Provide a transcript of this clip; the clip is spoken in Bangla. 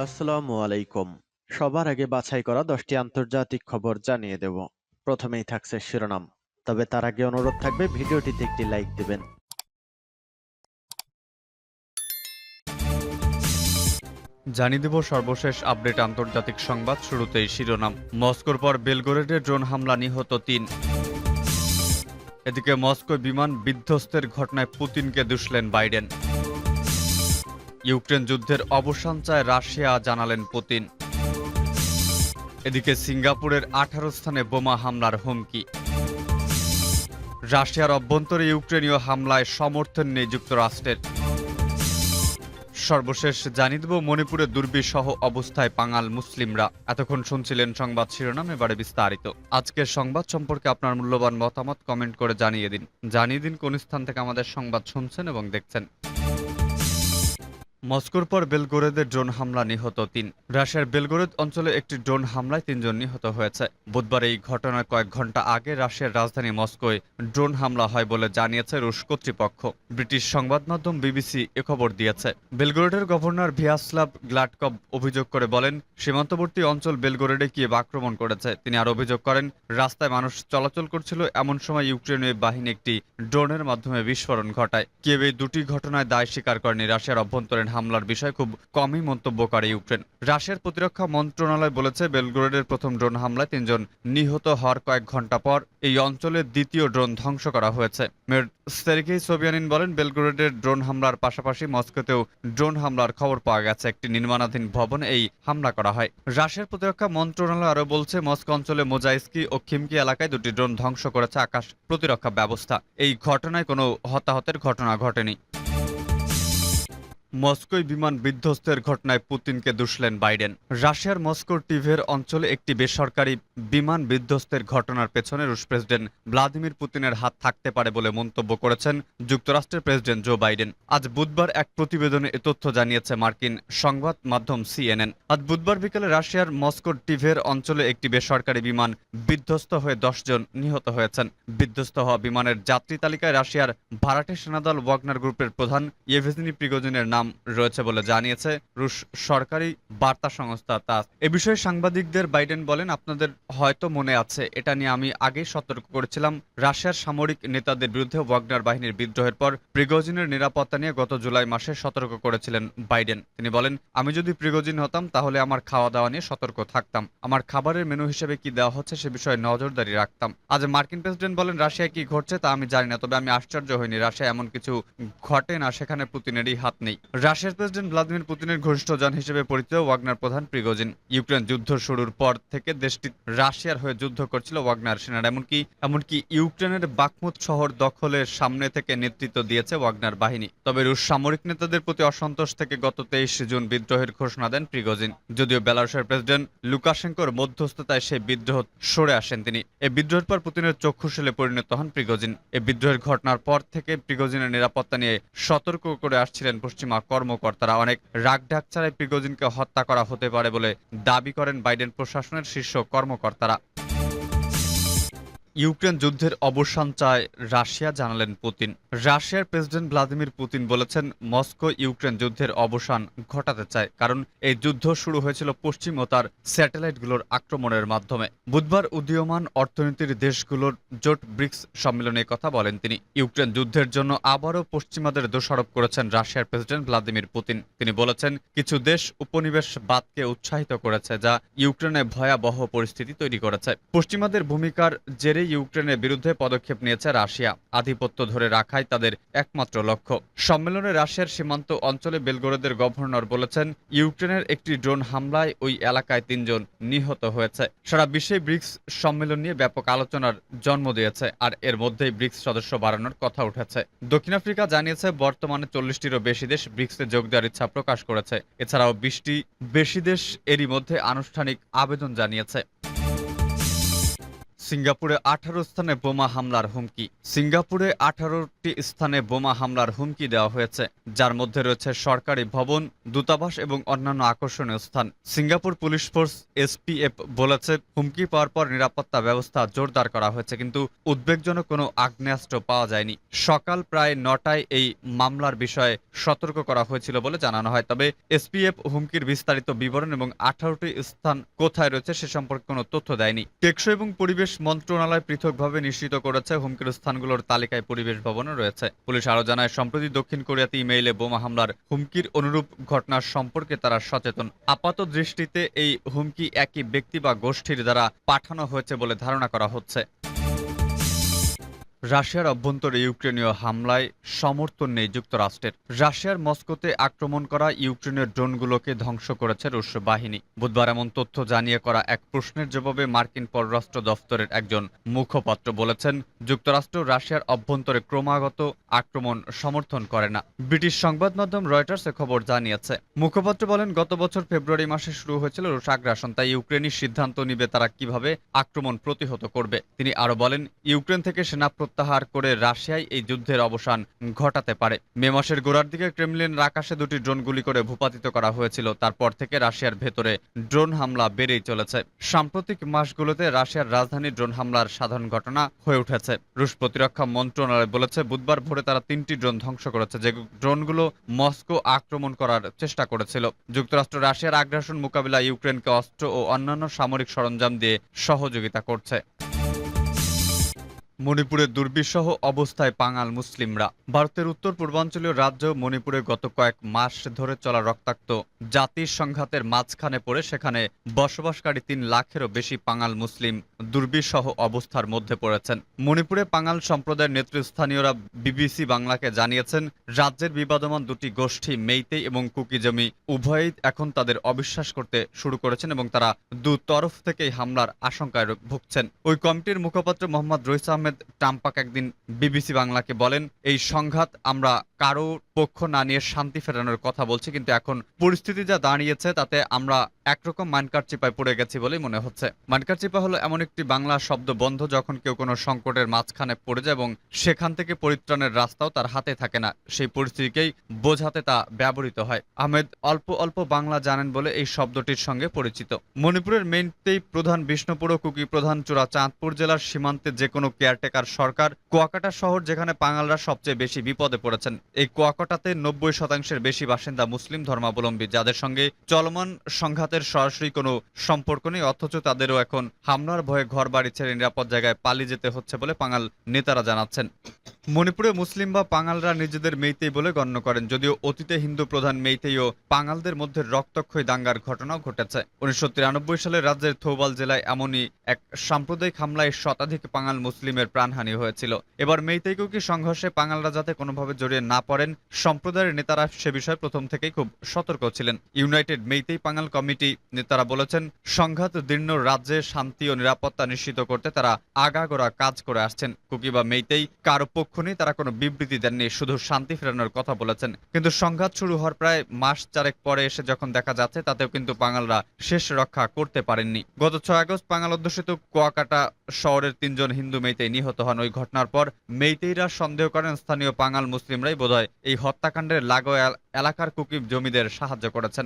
আসসালামু আলাইকুম। সবার আগে বাছাই করা ১০টি আন্তর্জাতিক খবর জানিয়ে দেব। প্রথমেই থাকছে শিরোনাম। তবে তার আগে অনুরোধ থাকবে ভিডিওটিতে একটি লাইক দিবেন। জানিয়ে দেব সর্বশেষ আপডেট আন্তর্জাতিক সংবাদ। শুরুতেই শিরোনাম। মস্কোর পর বেলগোরেডে ড্রোন হামলা, নিহত ৩। এদিকে মস্কো বিমান বিধ্বস্তের ঘটনায় পুতিনকে দুষলেন বাইডেন। ইউক্রেন যুদ্ধের অবসান চায় রাশিয়া, জানালেন পুতিন। এদিকে সিঙ্গাপুরের ১৮ স্থানে বোমা হামলার হুমকি। রাশিয়ার অভ্যন্তরে ইউক্রেনীয় হামলায় সমর্থন নেই যুক্তরাষ্ট্রের। সর্বশেষ জানিয়ে দেব মণিপুরে দুর্বিষহ অবস্থায় পাঙাল মুসলিমরা। এতক্ষণ শুনছিলেন সংবাদ শিরোনাম, এবারে বিস্তারিত। আজকের সংবাদ সম্পর্কে আপনার মূল্যবান মতামত কমেন্ট করে জানিয়ে দিন কোন স্থান থেকে আমাদের সংবাদ শুনছেন এবং দেখছেন। মস্কোর পর বেলগোরেদে ড্রোন হামলা, নিহত ৩। রাশিয়ার বেলগোরেদ অঞ্চলে একটি ড্রোন হামলায় ৩ জন নিহত হয়েছে। বুধবার এই ঘটনার কয়েক ঘন্টা আগে রাশিয়ার রাজধানী মস্কোয় ড্রোন হামলা হয় বলে জানিয়েছে রুশ কর্তৃপক্ষ। ব্রিটিশ সংবাদ মাধ্যম বিবিসি এ খবর দিয়েছে। বেলগোরেডের গভর্নর ভিয়াস্লাভ গ্লাডকভ অভিযোগ করে বলেন, সীমান্তবর্তী অঞ্চল বেলগোরেডে কিয়েভ আক্রমণ করেছে। তিনি আরও অভিযোগ করেন, রাস্তায় মানুষ চলাচল করছিল এমন সময় ইউক্রেনীয় বাহিনী একটি ড্রোনের মাধ্যমে বিস্ফোরণ ঘটায়। কিয়েভ এই দুটি ঘটনায় দায় স্বীকার করেনি। রাশিয়ার অভ্যন্তরীণ হামলার বিষয়ে খুব কমই মন্তব্য করে ইউক্রেন। রাশিয়ার প্রতিরক্ষা মন্ত্রণালয় বলেছে, বেলগোরেডের প্রথম ড্রোন হামলায় ৩ জন নিহত হওয়ার কয়েক ঘন্টা পর এই অঞ্চলের দ্বিতীয় ড্রোন ধ্বংস করা হয়েছে। মেয়র সের্গেই সোবিয়ানিন বলেন, বেলগোরেডের ড্রোন হামলার পাশাপাশি মস্কোতেও ড্রোন হামলার খবর পাওয়া গেছে। একটি নির্মাণাধীন ভবনে এই হামলা করা হয়। রাশিয়ার প্রতিরক্ষা মন্ত্রণালয় আরও বলছে, মস্কো অঞ্চলে মোজাইস্কি ও খিমকি এলাকায় দুটি ড্রোন ধ্বংস করেছে আকাশ প্রতিরক্ষা ব্যবস্থা। এই ঘটনায় কোনো হতাহতের ঘটনা ঘটেনি। মস্কোয় বিমান বিধ্বস্তের ঘটনায় পুতিনকে দুষলেন বাইডেন। রাশিয়ার মস্কোর টিভের অঞ্চলে একটি বেসরকারি বিমান বিধ্বস্তের ঘটনার পেছনে রুশ প্রেসিডেন্ট ভ্লাদিমির পুতিনের হাত থাকতে পারে বলে মন্তব্য করেছেন যুক্তরাষ্ট্রের প্রেসিডেন্ট জো বাইডেন। আজ বুধবার এক প্রতিবেদনে এ তথ্য জানিয়েছে মার্কিন সংবাদ মাধ্যম সিএনএন। আজ বুধবার বিকেলে রাশিয়ার মস্কোর টিভের অঞ্চলে একটি বেসরকারি বিমান বিধ্বস্ত হয়ে ১০ জন নিহত হয়েছেন। বিধ্বস্ত হওয়া বিমানের যাত্রী তালিকায় রাশিয়ার ভাড়াটে সেনাদল ওয়াগনার গ্রুপের প্রধান ইয়েভগেনি প্রিগোজিনের নাম রয়েছে বলে জানিয়েছে রুশ সরকারি বার্তা সংস্থা তাস। এ বিষয়ে সাংবাদিকদের বাইডেন বলেন, আপনাদের হয়তো মনে আছে, এটা নিয়ে আমি আগেই সতর্ক করেছিলাম। রাশিয়ার সামরিক নেতাদের বিরুদ্ধে ওয়াগনার বাহিনীর বিদ্রোহের পর প্রিগোজিনের নিরাপত্তা নিয়ে গত জুলাই মাসে সতর্ক করেছিলেন বাইডেন। তিনি বলেন, আমি যদি প্রিগোজিন হতাম তাহলে আমার খাওয়া দাওয়া নিয়ে সতর্ক থাকতাম। আমার খাবারের মেনু হিসেবে কি দেওয়া হচ্ছে সে বিষয়ে নজরদারি রাখতাম। আজ মার্কিন প্রেসিডেন্ট বলেন, রাশিয়ায় কি ঘটছে তা আমি জানি না, তবে আমি আশ্চর্য হইনি। রাশিয়া এমন কিছু ঘটে না সেখানে পুতিনেরই হাত নেই। রাশিয়ার প্রেসিডেন্ট ভ্লাদিমির পুতিনের ঘনিষ্ঠজন হিসেবে পরিচিত ওয়াগনার প্রধান প্রিগোজিন। ইউক্রেন যুদ্ধ শুরুর পর থেকে দেশটি রাশিয়ার হয়ে যুদ্ধ করছিল ওয়াগনার সেনারা। এমনকি ইউক্রেনের বাকমুত শহর দখলের সামনে থেকে নেতৃত্ব দিয়েছে ওয়াগনার বাহিনী। তবে রুশ সামরিক নেতাদের প্রতি অসন্তোষ থেকে গত ২৩ জুন বিদ্রোহের ঘোষণা দেন প্রিগোজিন। যদিও বেলারুশের প্রেসিডেন্ট লুকাশেঙ্কোর মধ্যস্থতায় সেই বিদ্রোহ সরে আসেন তিনি। এই বিদ্রোহের পর পুতিনের চক্ষুশূলে পরিণত হন প্রিগোজিন। এই বিদ্রোহের ঘটনার পর থেকে প্রিগোজিনের নিরাপত্তা নিয়ে সতর্ক করে আসছিলেন পশ্চিমা কর্মকর্তারা। অনেক রাগঢাক ছাড়াই প্রিগোজিনকে হত্যা করা হতে পারে বলে দাবি করেন বাইডেন প্রশাসনের শীর্ষ কর্মকর্তারা। ইউক্রেন যুদ্ধের অবসান চায় রাশিয়া, জানালেন পুতিন। রাশিয়ার প্রেসিডেন্ট ভ্লাদিমির পুতিন বলেছেন, মস্কো ইউক্রেন যুদ্ধের অবসান ঘটাতে চায়, কারণ এই যুদ্ধ শুরু হয়েছিল পশ্চিম ও তার স্যাটেলাইটগুলোর আক্রমণের মাধ্যমে। বুধবার উদীয়মান অর্থনীতির দেশগুলোর জোট ব্রিক্স সম্মেলনে কথা বলেন তিনি। ইউক্রেন যুদ্ধের জন্য আবারও পশ্চিমাদের দোষারোপ করেছেন রাশিয়ার প্রেসিডেন্ট ভ্লাদিমির পুতিন। তিনি বলেছেন, কিছু দেশ উপনিবেশবাদকে উৎসাহিত করেছে, যা ইউক্রেনে ভয়াবহ পরিস্থিতি তৈরি করেছে। পশ্চিমাদের ভূমিকার জেরে ইউক্রেনের বিরুদ্ধে পদক্ষেপ নিয়েছে রাশিয়া। আধিপত্য ধরে রাখাই তাদের একমাত্র লক্ষ্য। সম্মেলনে রাশিয়ার সীমান্ত অঞ্চলে বেলগোরেদের গভর্নর বলেছেন, ইউক্রেনের একটি ড্রোন হামলায় ওই এলাকায় ৩ জন নিহত হয়েছে। সারা বিশ্বে ব্রিক্স সম্মেলন নিয়ে ব্যাপক আলোচনার জন্ম দিয়েছে, আর এর মধ্যেই ব্রিক্স সদস্য বাড়ানোর কথা উঠেছে। দক্ষিণ আফ্রিকা জানিয়েছে, বর্তমানে ৪০টিরও বেশি দেশ ব্রিক্সে যোগ দেওয়ার ইচ্ছা প্রকাশ করেছে। এছাড়াও ২০টি বেশি দেশ এরই মধ্যে আনুষ্ঠানিক আবেদন জানিয়েছে। সিঙ্গাপুরে 18 স্থানে বোমা হামলার হুমকি। সিঙ্গাপুরে 18টি স্থানে বোমা হামলার হুমকি দেওয়া হয়েছে, যার মধ্যে রয়েছে সরকারি ভবন, দূতাবাস এবং অন্যান্য আকর্ষণীয় স্থান। সিঙ্গাপুর পুলিশ ফোর্স এসপিএফ বলেছে, হুমকি পাওয়ার পর নিরাপত্তা ব্যবস্থা জোরদার করা হয়েছে, কিন্তু উদ্বেগজনক কোনো আগ্নেয়াস্ত্র পাওয়া যায়নি। সকাল প্রায় 9টায় এই মামলার বিষয়ে সতর্ক করা হয়েছিল বলে জানানো হয়। তবে এসপিএফ হুমকির বিস্তারিত বিবরণ এবং 18টি স্থান কোথায় রয়েছে সে সম্পর্কে কোনো তথ্য দেয়নি। টেকসই এবং পরিবেশ মন্ত্রণালয় পৃথকভাবে নিশ্চিত করেছে হুমকির স্থানগুলোর তালিকায় পরিবেশ ভবনও রয়েছে। পুলিশ আরও জানায়, সম্প্রতি দক্ষিণ কোরিয়াতে ইমেইলে বোমা হামলার হুমকির অনুরূপ ঘটনার সম্পর্কে তারা সচেতন। আপাত দৃষ্টিতে এই হুমকি একই ব্যক্তি বা গোষ্ঠীর দ্বারা পাঠানো হয়েছে বলে ধারণা করা হচ্ছে। রাশিয়ার অভ্যন্তরে ইউক্রেনীয় হামলায় সমর্থন নেই যুক্তরাষ্ট্রের। রাশিয়ার মস্কোতে আক্রমণ করা ইউক্রেনের ড্রোনগুলোকে ধ্বংস করেছে রুশ বাহিনী। বুধবার এমন তথ্য জানিয়ে করা এক প্রশ্নের জবাবে মার্কিন পররাষ্ট্র দফতরের একজন মুখপাত্র বলেছেন, যুক্তরাষ্ট্র রাশিয়ার অভ্যন্তরে ক্রমাগত আক্রমণ সমর্থন করে না। ব্রিটিশ সংবাদ মাধ্যম রয়টার্স এ খবর জানিয়েছে। মুখপাত্র বলেন, গত বছর ফেব্রুয়ারি মাসে শুরু হয়েছিল রুশ আগ্রাসন, তাই ইউক্রেনই সিদ্ধান্ত নিবে তারা কিভাবে আক্রমণ প্রতিহত করবে। তিনি আরো বলেন, ইউক্রেন থেকে সেনা প্রত্যাহার করে রাশিয়ায় এই যুদ্ধের অবসান ঘটাতে পারে। মে মাসের গোড়ার দিকে ক্রেমলিনের আকাশে দুটি ড্রোন গুলি করে ভূপাতিত করা হয়েছিল। তারপর থেকে রাশিয়ার ভেতরে ড্রোন হামলা বেড়েই চলেছে। সাম্প্রতিক মাসগুলোতে রাশিয়ার রাজধানী ড্রোন হামলার সাধারণ ঘটনা হয়ে উঠেছে। রুশ প্রতিরক্ষা মন্ত্রণালয় বলেছে, বুধবার ভোরে তারা 3টি ড্রোন ধ্বংস করেছে, যে ড্রোনগুলো মস্কো আক্রমণ করার চেষ্টা করেছিল। যুক্তরাষ্ট্র রাশিয়ার আগ্রাসন মোকাবিলায় ইউক্রেনকে অস্ত্র ও অন্যান্য সামরিক সরঞ্জাম দিয়ে সহযোগিতা করছে। মণিপুরে দুর্বিষহ অবস্থায় পাঙাল মুসলিমরা। ভারতের উত্তর পূর্বাঞ্চলীয় রাজ্য মণিপুরে গত কয়েক মাস ধরে চলা রক্তাক্ত জাতির সংঘাতের মাঝখানে পড়ে সেখানে বসবাসকারী 3 লাখেরও বেশি পাঙাল মুসলিম দুর্বিষহ অবস্থার মধ্যে পড়েছেন। মণিপুরে পাঙাল সম্প্রদায়ের নেতৃস্থানীয়রা বিবিসি বাংলাকে জানিয়েছেন, রাজ্যের বিবাদমান দুটি গোষ্ঠী মেইতেই এবং কুকি জমি উভয়েই এখন তাদের অবিশ্বাস করতে শুরু করেছেন এবং তারা দু তরফ থেকেই হামলার আশঙ্কায় ভুগছেন। ওই কমিটির মুখপাত্র মোহাম্মদ রইস আহমেদ টাম্পাক একদিন বিবিসি বাংলাকে বলেন, এই সংঘাত আমরা কারো পক্ষ না নিয়ে শান্তি ফেরানোর কথা বলছি, কিন্তু এখন পরিস্থিতি যা দাঁড়িয়েছে তাতে আমরা একরকম মানকারচিপায় পড়ে গেছি বলেই মনে হচ্ছে। মানকারচিপা হলো এমন একটি বাংলা শব্দ বন্ধ যখন কেউ কোনো সংকটের মাঝখানে পড়ে যায় এবং সেখান থেকে পরিত্রাণের রাস্তাও তার হাতে থাকে না, সেই পরিস্থিতিকেই বোঝাতে তা ব্যবহৃত হয়। আহমেদ অল্প অল্প বাংলা জানেন বলে এই শব্দটির সঙ্গে পরিচিত। মণিপুরের মেইতেই প্রধান বিষ্ণুপুর ও কুকি প্রধান চূড়া চাঁদপুর জেলার সীমান্তে যে কোনো কেয়ারটেকার সরকার কুয়াকাটা শহর, যেখানে পাঙালরা সবচেয়ে বেশি বিপদে পড়েছেন। এই কুয়াকাটাতে 90% বেশি বাসিন্দা মুসলিম ধর্মাবলম্বী, যাদের সঙ্গে চলমান সংঘাতের সরাসরি কোনো সম্পর্ক নেই, অথচ তাদেরও এখন হামলার ভয়ে ঘর বাড়ি ছেড়ে নিরাপদ জায়গায় পালিয়ে যেতে হচ্ছে বলে পাঙাল নেতারা জানাচ্ছেন। মণিপুরে মুসলিম বা পাঙালরা নিজেদের মেইতেই বলে গণ্য করেন, যদিও অতীতে হিন্দু প্রধান মেইতেই ও পাঙালদের মধ্যে রক্তক্ষয়ী দাঙ্গার ঘটনাও ঘটেছে। 1993 সালে রাজ্যের থৌবাল জেলায় এমনই এক সাম্প্রদায়িক হামলায় শতাধিক পাঙাল মুসলিমের প্রাণহানি হয়েছিল। এবার মেইতেই কুকি সংঘর্ষে পাঙালরা যাতে কোনোভাবে জড়িয়ে না পড়েন, সম্প্রদায়ের নেতারা সে বিষয়ে প্রথম থেকেই খুব সতর্ক ছিলেন। ইউনাইটেড মেইতেই পাঙাল কমিটি নেতারা বলেছেন, সংঘাত দীর্ণ রাজ্যে শান্তি ও নিরাপত্তা নিশ্চিত করতে তারা আগাগোড়া কাজ করে আসছেন। কুকি বা মেইতেই কারো পক্ষ নেই, তারা কোনো বিবৃতি দেননি, শুধু শান্তি ফেরানোর কথা বলেছেন। কিন্তু সংঘাত শুরু হওয়ার প্রায় মাস 4 পরে এসে যখন দেখা যাচ্ছে, তাতেও কিন্তু পাঙালরা শেষ রক্ষা করতে পারেননি। গত 6 আগস্ট পাঙাল অধ্যুষিত কুয়াকাটা শহরের 3 জন হিন্দু মেইতেই নিহত হন। ওই ঘটনার পর মেইতেইরা সন্দেহ করেন স্থানীয় পাঙাল মুসলিমরাই বোধহয় এই হত্যাকাণ্ডের লাগোয়া এলাকার কুকি জমিদের সাহায্য করেছেন।